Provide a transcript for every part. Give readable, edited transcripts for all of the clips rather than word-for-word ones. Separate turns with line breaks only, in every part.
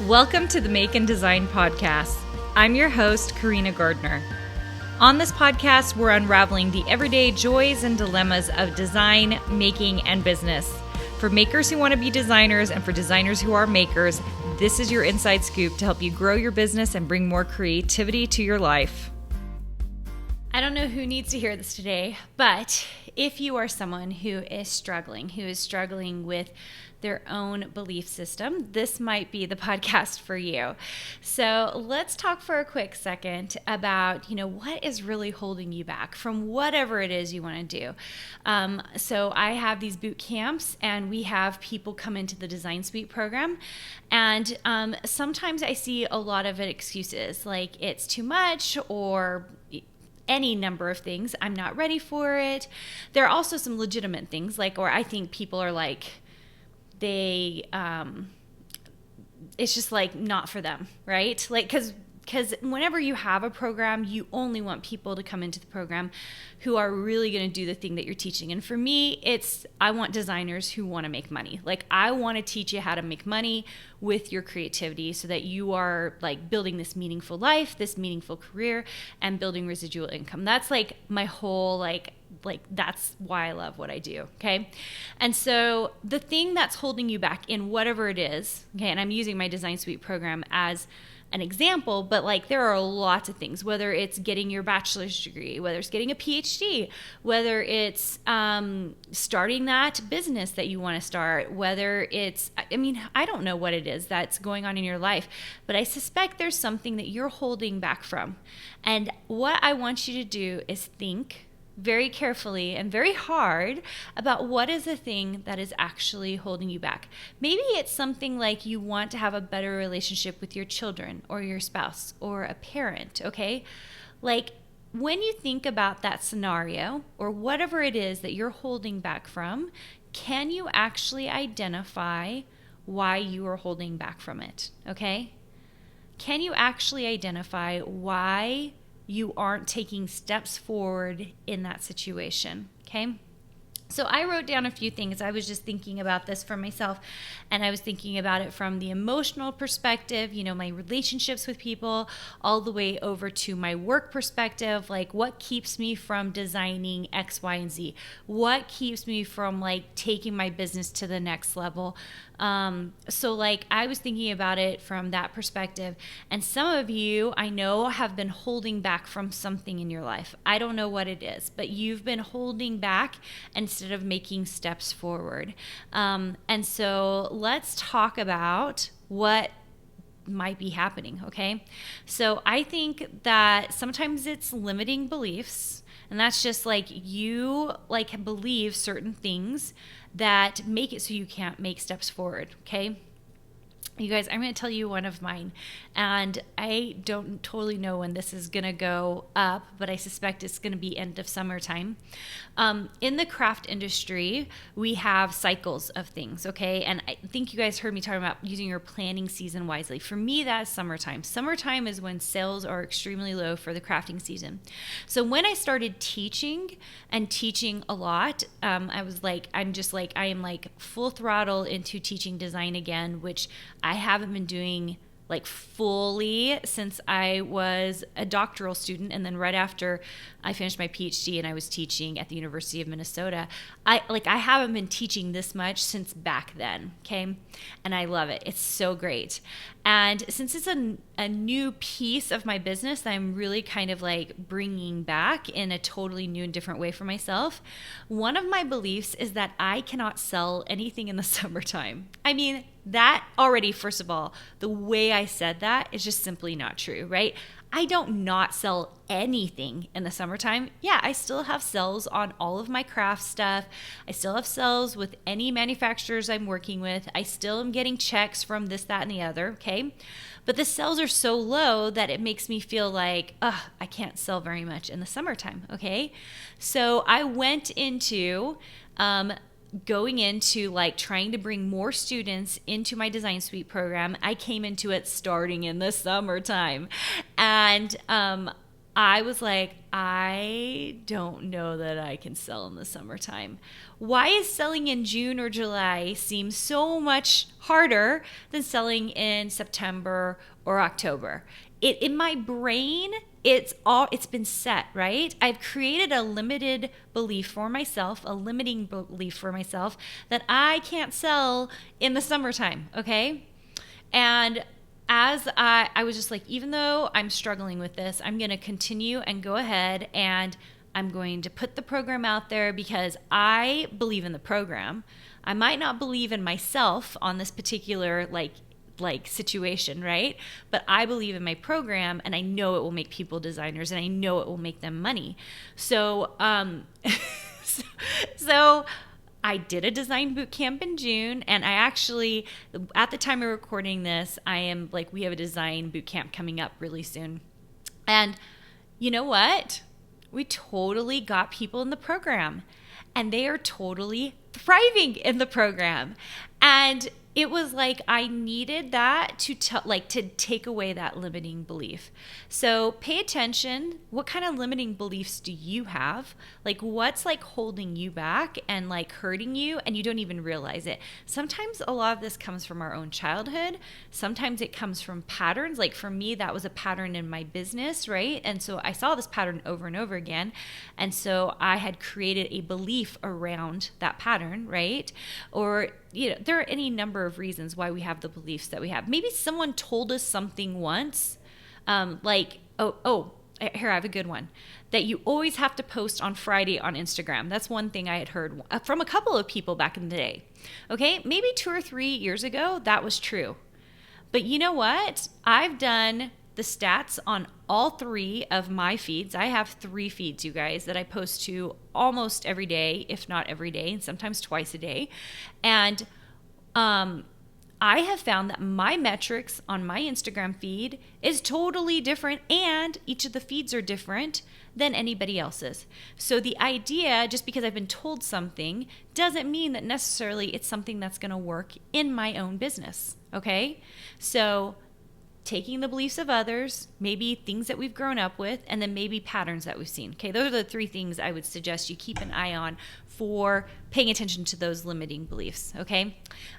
Welcome to the Make and Design Podcast. I'm your host, Carina Gardner. On this podcast, we're unraveling the everyday joys and dilemmas of design, making, and business. For makers who want to be designers and for designers who are makers, this is your inside scoop to help you grow your business and bring more creativity to your life. I don't know who needs to hear this today, but if you are someone who is struggling with their own belief system, this might be the podcast for you. So let's talk for a quick second about, what is really holding you back from whatever it is you want to do. So I have these boot camps and we have people come into the Design Suite program. And sometimes I see a lot of excuses, like it's too much or any number of things. I'm not ready for it. There are also some legitimate things, or I think people are it's just not for them, right? Because whenever you have a program, you only want people to come into the program who are really going to do the thing that you're teaching. And for me, I want designers who want to make money. I want to teach you how to make money with your creativity so that you are building this meaningful life, this meaningful career, and building residual income. That's my whole that's why I love what I do, okay? And so the thing that's holding you back in whatever it is, okay, and I'm using my Design Suite program as an example, but there are lots of things, whether it's getting your bachelor's degree, whether it's getting a PhD, whether it's starting that business that you want to start, whether it's, I don't know what it is that's going on in your life, but I suspect there's something that you're holding back from. And what I want you to do is think very carefully and very hard about what is the thing that is actually holding you back. Maybe it's something like you want to have a better relationship with your children or your spouse or a parent, okay? When you think about that scenario or whatever it is that you're holding back from, can you actually identify why you are holding back from it, okay? Can you actually identify why you aren't taking steps forward in that situation, okay? So I wrote down a few things. I was just thinking about this for myself, and I was thinking about it from the emotional perspective, my relationships with people, all the way over to my work perspective, what keeps me from designing X, Y, and Z? What keeps me from taking my business to the next level? So I was thinking about it from that perspective, and some of you I know have been holding back from something in your life. I don't know what it is, but you've been holding back instead of making steps forward. And so let's talk about what might be happening, okay? So I think that sometimes it's limiting beliefs, and that's just you believe certain things that make it so you can't make steps forward, okay? You guys, I'm going to tell you one of mine, and I don't totally know when this is going to go up, but I suspect it's going to be end of summertime. In the craft industry, we have cycles of things, okay? And I think you guys heard me talking about using your planning season wisely. For me, that's summertime. Summertime is when sales are extremely low for the crafting season. So when I started teaching a lot, I am full throttle into teaching design again, which I haven't been doing fully since I was a doctoral student, and then right after I finished my PhD and I was teaching at the University of Minnesota, I haven't been teaching this much since back then, okay? And I love it. It's so great. And since it's a new piece of my business that I'm really kind of bringing back in a totally new and different way for myself, one of my beliefs is that I cannot sell anything in the summertime. That already, first of all, the way I said that is just simply not true, right? I don't not sell anything in the summertime. Yeah, I still have sales on all of my craft stuff. I still have sales with any manufacturers I'm working with. I still am getting checks from this, that, and the other, okay? But the sales are so low that it makes me feel I can't sell very much in the summertime, okay? So I went into going into trying to bring more students into my Design Suite program. I came into it starting in the summertime. And I was like, I don't know that I can sell in the summertime. Why is selling in June or July seem so much harder than selling in September or October? In my brain, it's been set, right? I've created a limited belief for myself, a limiting belief for myself that I can't sell in the summertime, okay? And as I was just like, even though I'm struggling with this, I'm going to continue and go ahead and I'm going to put the program out there because I believe in the program. I might not believe in myself on this particular like situation, right? But I believe in my program and I know it will make people designers and I know it will make them money. So so I did a design boot camp in June, and I actually, at the time of recording this, we have a design boot camp coming up really soon. And you know what? We totally got people in the program, and they are totally thriving in the program. And it was like I needed that to take away that limiting belief. So pay attention. What kind of limiting beliefs do you have? Like what's like holding you back and like hurting you and you don't even realize it? Sometimes a lot of this comes from our own childhood. Sometimes it comes from patterns. Like for me, that was a pattern in my business, right? And so I saw this pattern over and over again. And so I had created a belief around that pattern, right? Or there are any number of reasons why we have the beliefs that we have. Maybe someone told us something once, here, I have a good one, that you always have to post on Friday on Instagram. That's one thing I had heard from a couple of people back in the day. Okay, maybe 2 or 3 years ago, that was true. But you know what? I've done the stats on all 3 of my feeds. I have 3 feeds, you guys, that I post to almost every day, if not every day, and sometimes twice a day. And I have found that my metrics on my Instagram feed is totally different, and each of the feeds are different than anybody else's. So the idea, just because I've been told something, doesn't mean that necessarily it's something that's going to work in my own business, okay? So taking the beliefs of others, maybe things that we've grown up with, and then maybe patterns that we've seen. Okay, those are the 3 things I would suggest you keep an eye on for paying attention to those limiting beliefs, okay?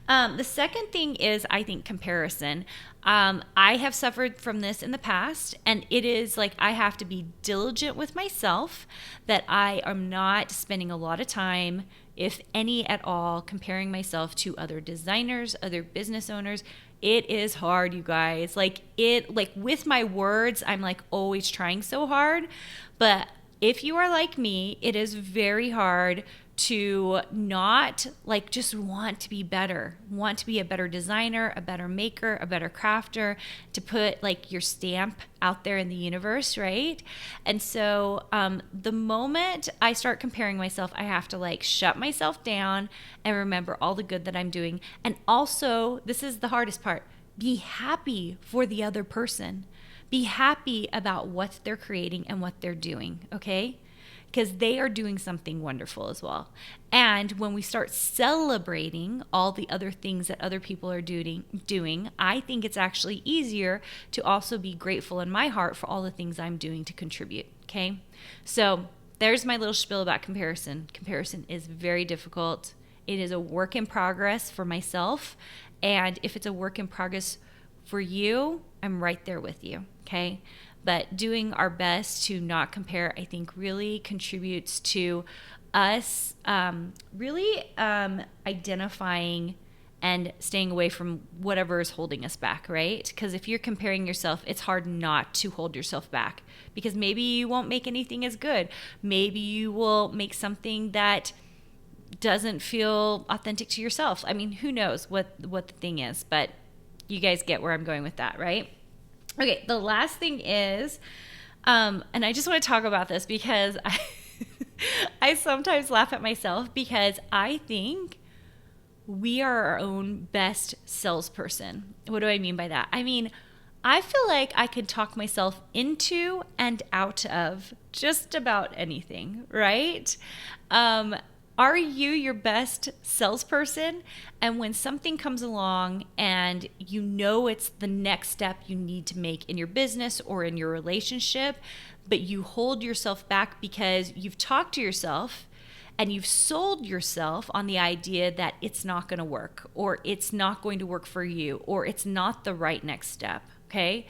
The second thing is, I think, comparison. I have suffered from this in the past, and it is like I have to be diligent with myself that I am not spending a lot of time, if any at all, comparing myself to other designers, other business owners. It is hard, you guys. Like with my words, I'm like always trying so hard. But if you are like me, it is very hard to not like just want to be better, want to be a better designer, a better maker, a better crafter, to put like your stamp out there in the universe, right? And so the moment I start comparing myself, I have to like shut myself down and remember all the good that I'm doing. And also, this is the hardest part, be happy for the other person. Be happy about what they're creating and what they're doing, okay? Because they are doing something wonderful as well. And when we start celebrating all the other things that other people are doing, I think it's actually easier to also be grateful in my heart for all the things I'm doing to contribute, okay? So there's my little spiel about comparison. Comparison is very difficult. It is a work in progress for myself. And if it's a work in progress for you, I'm right there with you, okay? But doing our best to not compare, I think, really contributes to us identifying and staying away from whatever is holding us back, right? Because if you're comparing yourself, it's hard not to hold yourself back because maybe you won't make anything as good. Maybe you will make something that doesn't feel authentic to yourself. I mean, who knows what the thing is, but you guys get where I'm going with that, right? Okay, the last thing is, and I just want to talk about this because I sometimes laugh at myself because I think we are our own best salesperson. What do I mean by that? I mean, I feel like I could talk myself into and out of just about anything, right? Are you your best salesperson? And when something comes along and you know it's the next step you need to make in your business or in your relationship, but you hold yourself back because you've talked to yourself and you've sold yourself on the idea that it's not going to work, or it's not going to work for you, or it's not the right next step, okay?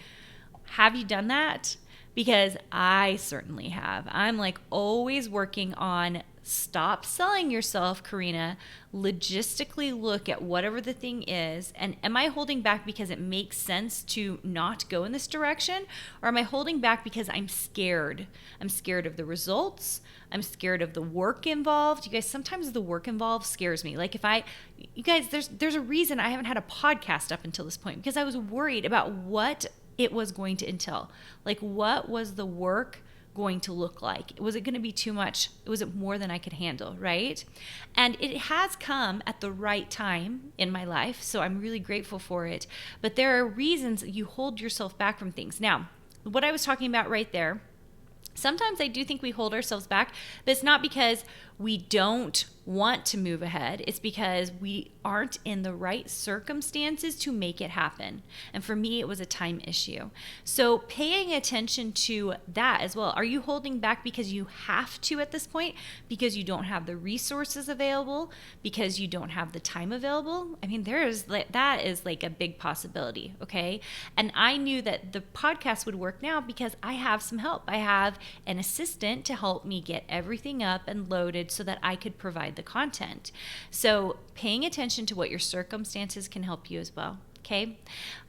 Have you done that? Because I certainly have. I'm like always working on stop selling yourself, Carina. Logistically look at whatever the thing is. And am I holding back because it makes sense to not go in this direction? Or am I holding back because I'm scared? I'm scared of the results. I'm scared of the work involved. You guys, sometimes the work involved scares me. Like you guys, there's a reason I haven't had a podcast up until this point, because I was worried about what it was going to entail. Like, what was the work going to look like? Was it going to be too much? Was it more than I could handle, right? And it has come at the right time in my life, so I'm really grateful for it. But there are reasons you hold yourself back from things. Now, what I was talking about right there, sometimes I do think we hold ourselves back, but it's not because we don't want to move ahead. It's because we aren't in the right circumstances to make it happen. And for me, it was a time issue. So paying attention to that as well. Are you holding back because you have to at this point? Because you don't have the resources available? Because you don't have the time available? I mean, that is like a big possibility, okay? And I knew that the podcast would work now because I have some help. I have an assistant to help me get everything up and loaded so that I could provide the content. So paying attention to what your circumstances can help you as well. Okay.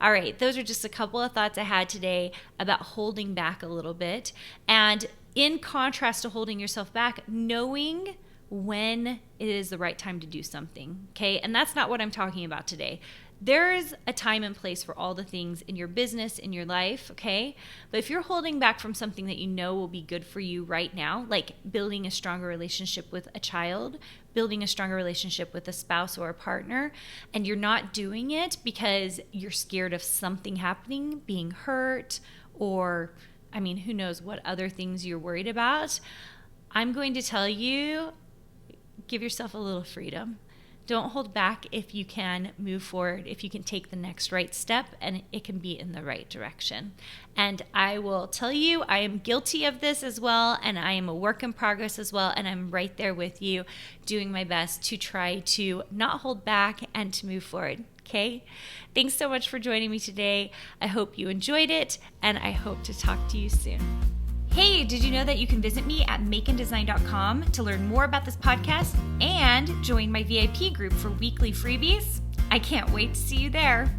All right. Those are just a couple of thoughts I had today about holding back a little bit. And in contrast to holding yourself back, knowing when it is the right time to do something. Okay. And that's not what I'm talking about today. There is a time and place for all the things in your business, in your life, okay? But if you're holding back from something that you know will be good for you right now, like building a stronger relationship with a child, building a stronger relationship with a spouse or a partner, and you're not doing it because you're scared of something happening, being hurt, or, I mean, who knows what other things you're worried about, I'm going to tell you, give yourself a little freedom. Don't hold back if you can move forward, if you can take the next right step, and it can be in the right direction. And I will tell you, I am guilty of this as well, and I am a work in progress as well, and I'm right there with you, doing my best to try to not hold back and to move forward. Okay? Thanks so much for joining me today. I hope you enjoyed it, and I hope to talk to you soon. Hey, did you know that you can visit me at makeanddesign.com to learn more about this podcast and join my VIP group for weekly freebies? I can't wait to see you there.